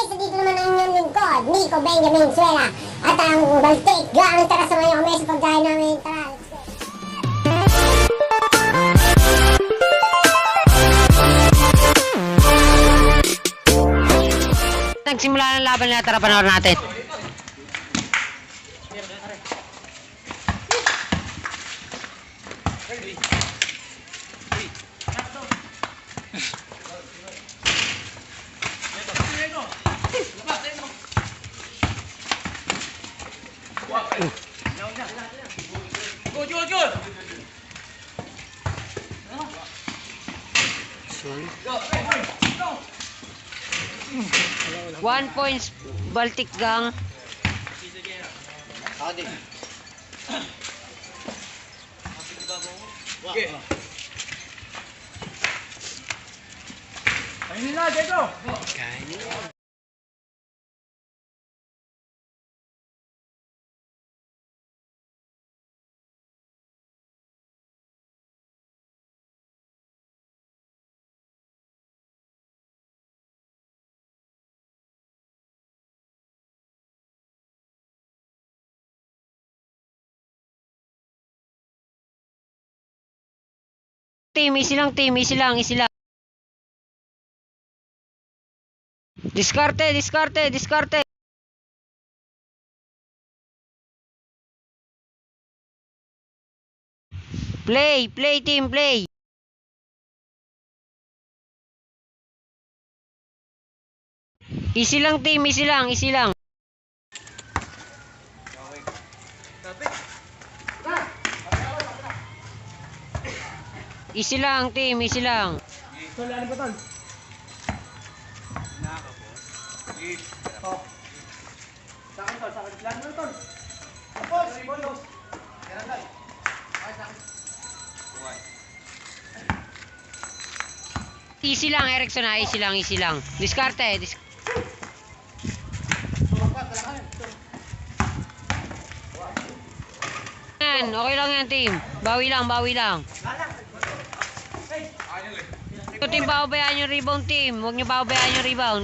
guys, dito naman ang inyong lingkod, Nico Benjamin Suela. At ang Baltic Gang, tara sa mga kami sa pagkain namin. Tara, let's go. Nagsimula ng laban nila, tara panoorin natin. Good. 1 points Baltic Gang. Ayun na, Diego. Team, easy lang team, easy lang. Diskarte. Play team, play. Easy lang team, easy lang. Easy lang team, easy lang. Tol, ano ba, Tol? Oh. Sa akin, Tol. Lalo na, Tol. Tapos, bolos. Yan, Tol. Okay, sa akin. Easy lang Erickson, easy lang. Diskarte. Yan, okay lang yan team. Bawi lang. Ito team, pababayaan yung rebound team. Huwag nyo pababayaan yung rebound.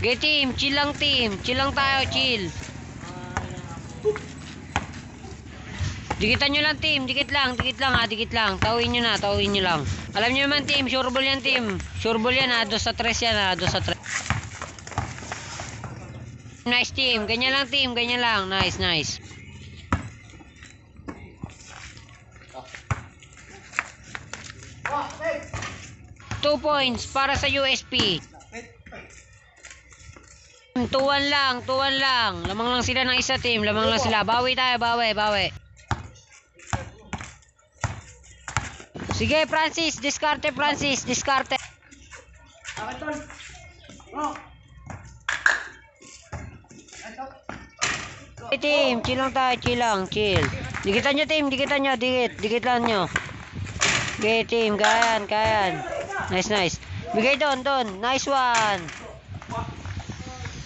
Okay team, chill lang tayo, chill. Dikitan nyo lang team, dikit lang. Tawin nyo lang. Alam nyo naman team, sure ball yan team. Sure ball yan ha, 2 sa 3 yan ha, 2 sa 3. Nice team, ganyan lang team, nice. 2 points para sa USP. 2-1 lang. Lamang lang sila ng isa team, Bawi tayo. Sige, Francis, diskarte. Akin, Tol. Oh. Hey, team, chill lang tayo, chill. Dikitan nyo team, dikit lang nyo. Okay team, kayan. Nice. Bigay doon, nice one.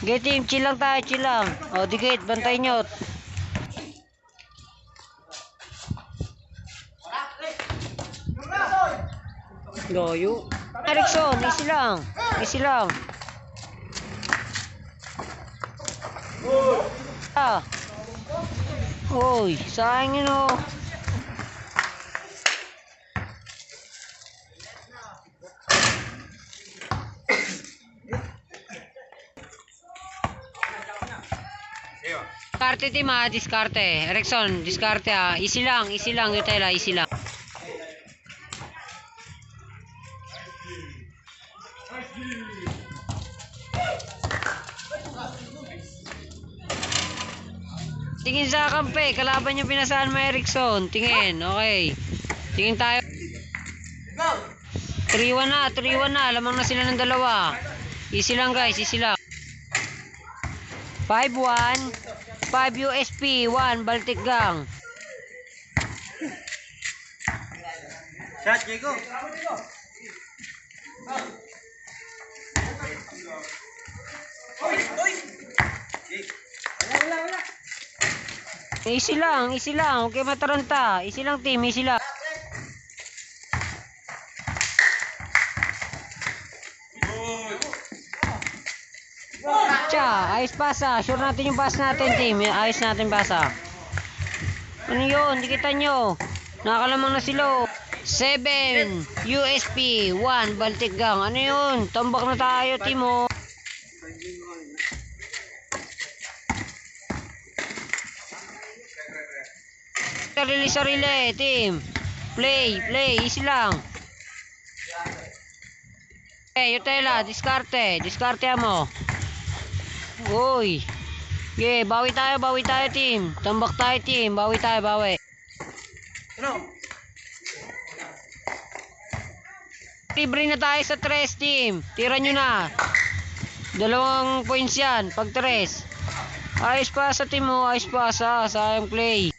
Okay team, chill lang. O, dikit, bantay nyo. Loyo. Erickson, easy lang. Oy, sayang yun o. Diskarte team ha, diskarte. Erickson, diskarte ha. Easy lang, Yutela, easy lang. Tingin sa kampe, kalaban yung pinasaan mo Erickson. Tingin, okay. Tingin tayo. 3-1 na, lamang na sila ng dalawa. Easy lang guys, 5-1. 5 USP, 1 Baltic Gang. Shot, Diego. Wala. Easy lang. Huwag kayo mataranta. Easy lang team, easy lang. siya. Ayos pasa. Sure natin yung pass natin, team. Ayos natin pasa. Ano yun? Di kita nyo. Nakalamang na sila. 7 USP 1 Baltic Gang. Ano yun? Tambak na tayo, team, oh. Sarili, team. Play. Easy lang. Yutela, diskarte mo. Uy. Yeah, bawi tayo, team. Tambak tayo, team. Bawi. Ano? Libre na tayo sa 3, team. Tira nyo na. 2 points yan, pag 3. Ayos pa sa team mo, sayang play.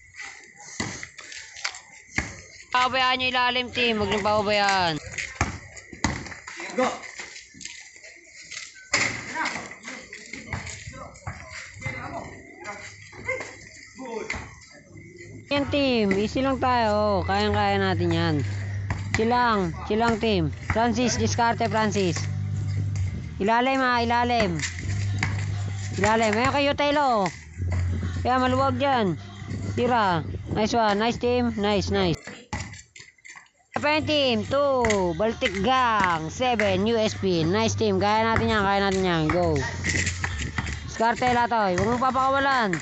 Pabayaan nyo ilalim, team. Huwag nyo pabayaan. Go! Yan, team. Easy lang tayo. Kayang-kaya natin yan. Chill lang, team. Francis, diskarte, Francis. Ilalim. Ilalim. Ayan kayo, Telo. Kaya maluwag dyan. Tira. Nice one. Nice, team. Nice. Team 2 Baltic Gang 7 USP. Nice, team. Kaya natin yan. Go. Diskarte latoy. Huwag mong papakawalan.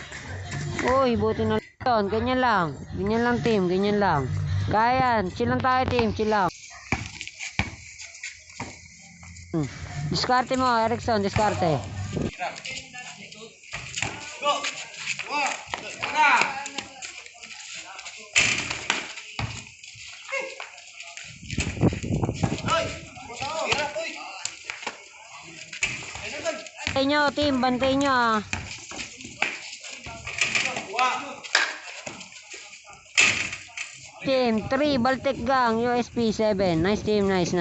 Uy, buti na lang. Ganyan lang, team. Ganyan lang. Kaya yan. Chill lang tayo, team. Chill lang. Diskarte mo, Erickson. Diskarte. Go! One! Tara! Ay! Hirap, uy! Bantay nyo, team. Bantay nyo, ah. Team 3 Baltic Gang USP 7. Nice, team. Nice.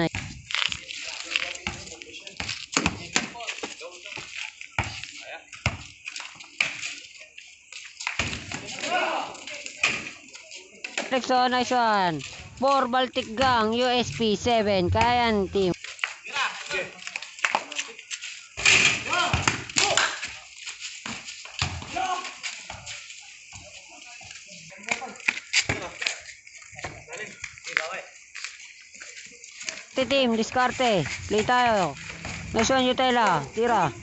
Erickson, nice one. 4 Baltic Gang USP 7. Kaya yan, team. Team, diskarte. Play tayo. Nice one, Yutela. Tira.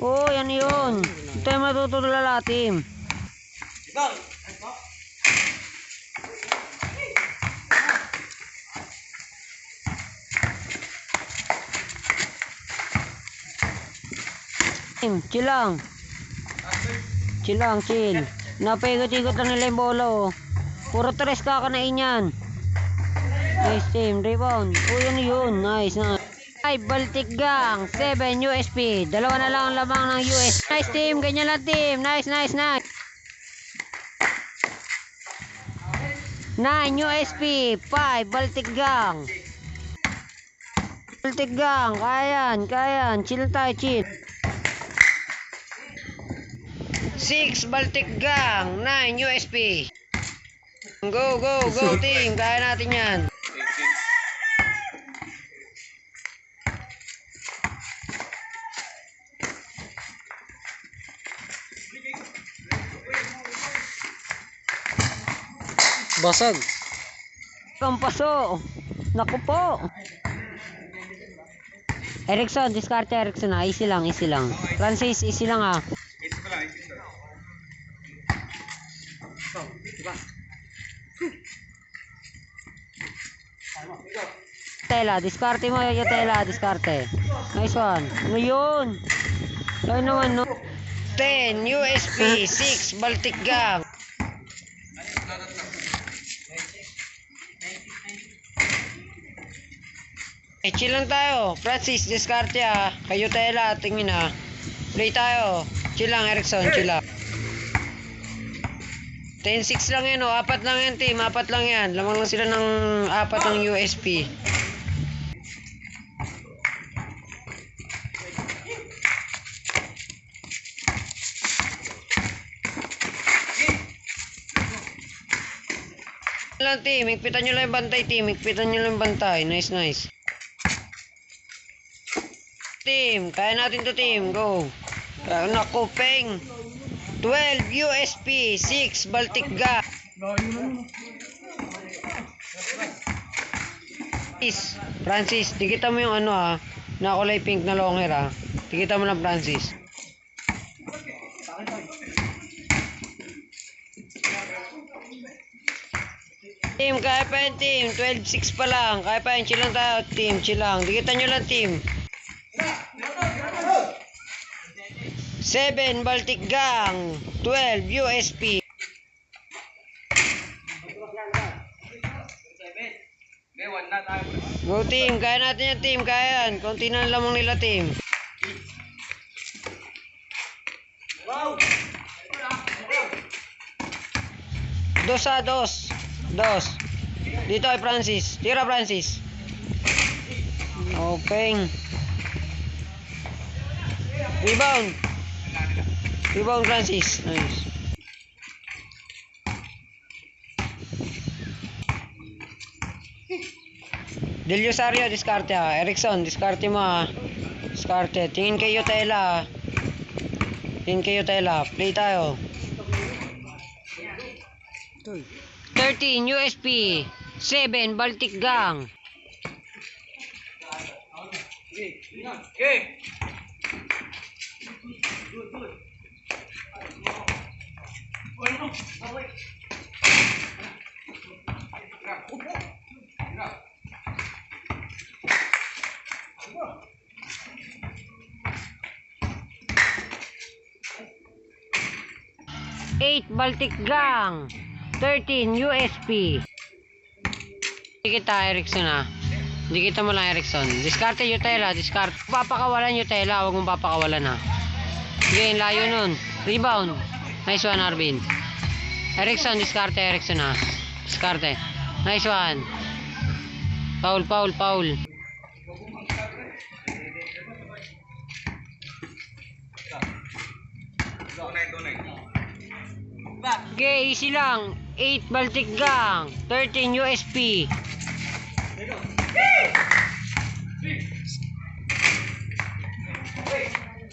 Oh, yan yun. Ito yung matutulala, team. Go! Team, chill lang. Napaigot-igot lang nila yung bolo. Puro 3 kakanain yan. Nice, team. Rebound. Oh, yan yun. Nice. 5 Baltic Gang 7 USP. 2 na lang ang lamang ng US. Nice, team. Ganyan lang, team. Nice. 9 USP 5 Baltic Gang. Kayan. Chill tayo, chill. 6 Baltic Gang 9 USP. Go, team. Kaya natin yan. Basag. Kampaso. Naku po. Erickson, diskarte Erickson, ah. Easy lang. Francis, easy lang, ah. Tela, diskarte mo, diskarte. Nice one. Ano yun? Ay naman, no? 10 USP 6 Baltic Gang. Chill lang tayo. Francis, diskarte, ah. Kayo, Tela, tingin, ah. Play tayo. Chill lang, Erickson, chill lang. 10-6 lang yan, oh. 4 lang yan, team. 4 lang yan. Lamang lang sila ng 4 ng USP. Lang, team. Higpitan nyo lang yung bantay, team. Nice. Team, kaya natin to, team. Go. Naku, Peng. 12 USP, 6 Baltic Gas. Francis, dikita mo yung ano ha, na kulay pink na long hair ha. Dikita mo na, Francis. Team, kaya pa yan, team. 12-6 pa lang. Kaya pa yan, chill lang tayo, team. Chill lang. Dikitan nyo lang, team. 7 Baltic Gang. 12 USP. Go, team. Kaya natin yan, team. Kaya yan. Konti na lamang nila, team. Dos. Dito ay Francis. Tira, Francis. Open. Rebound. Rebound, Francis. Nice. Deliosario, diskarte ha. Erickson, diskarte mo ha. Diskarte. Tingin kayo Tela. Tingin kayo Tela. Play tayo. 13 USP. 7 Baltic Gang. Okay. 8 Baltic Gang. 13 USP. Hindi kita Erickson ha. Hindi kita mo lang Erickson. Diskarte Utela. Diskarte. Papakawalan Utela. Huwag mong papakawalan ha. Sige, layo nun. Rebound. Nice one, Arvin. Erickson, diskarte Erickson ha. Diskarte. Nice one. Foul. Okay, easy lang. 8 Baltic Gang. 13 USP.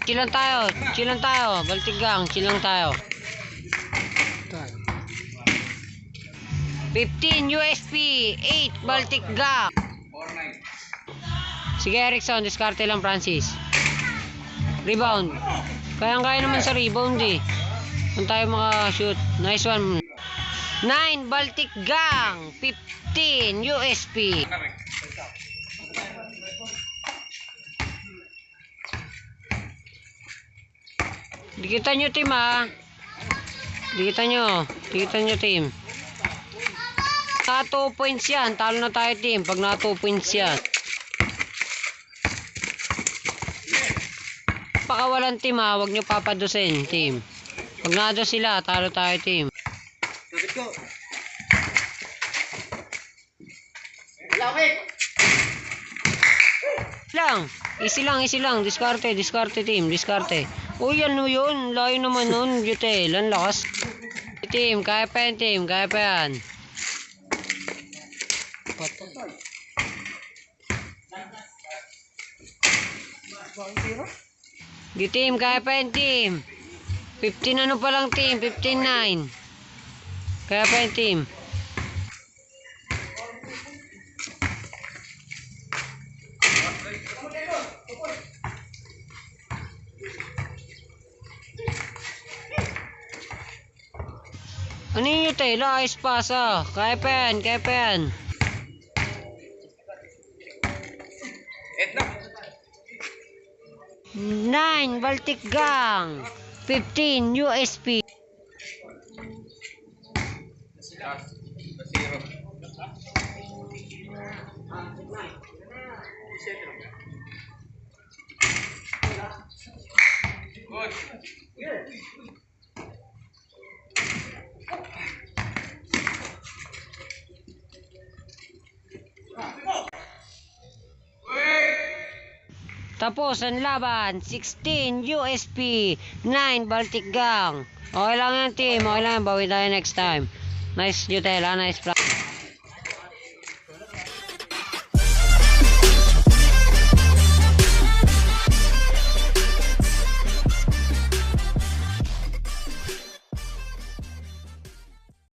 Chill lang tayo. Baltic Gang, chill lang tayo. 15 USP, 8 Baltic Gang. Sige, Erickson, diskarte lang, Francis. Rebound. Kaya naman sa rebound eh. Kung tayo maka-shoot. Nice one. 9 Baltic Gang. 15 USP. Dikitan nyo, team ha. Dikitan nyo, team. Naka 2 points yan. Talo na tayo, team. Pag naka 2 points yan. Pakawalan, team ha. Huwag nyo papadusin, team. Pag nado sila, talo tayo, team. Easy lang. Diskarte, team. Diskarte. Uy, ano yun? Layo naman nun. Butel. Ang lakas. Team, kaya pa yan, team. Kaya pa yan. Team, kaya pa yan, team. 15 ano pa lang, team. 15-9. Kaya pa yan, team. Ano yung Tela? Ayos pasa. Kaya pa yan. Etna. 9 Baltic Gang. 15 USP. Tapos ang laban, 16 USP, 9 Baltic Gang. Okay lang yan, team. Okay lang yan. Bawi tayo next time. Nice Utela, nice play.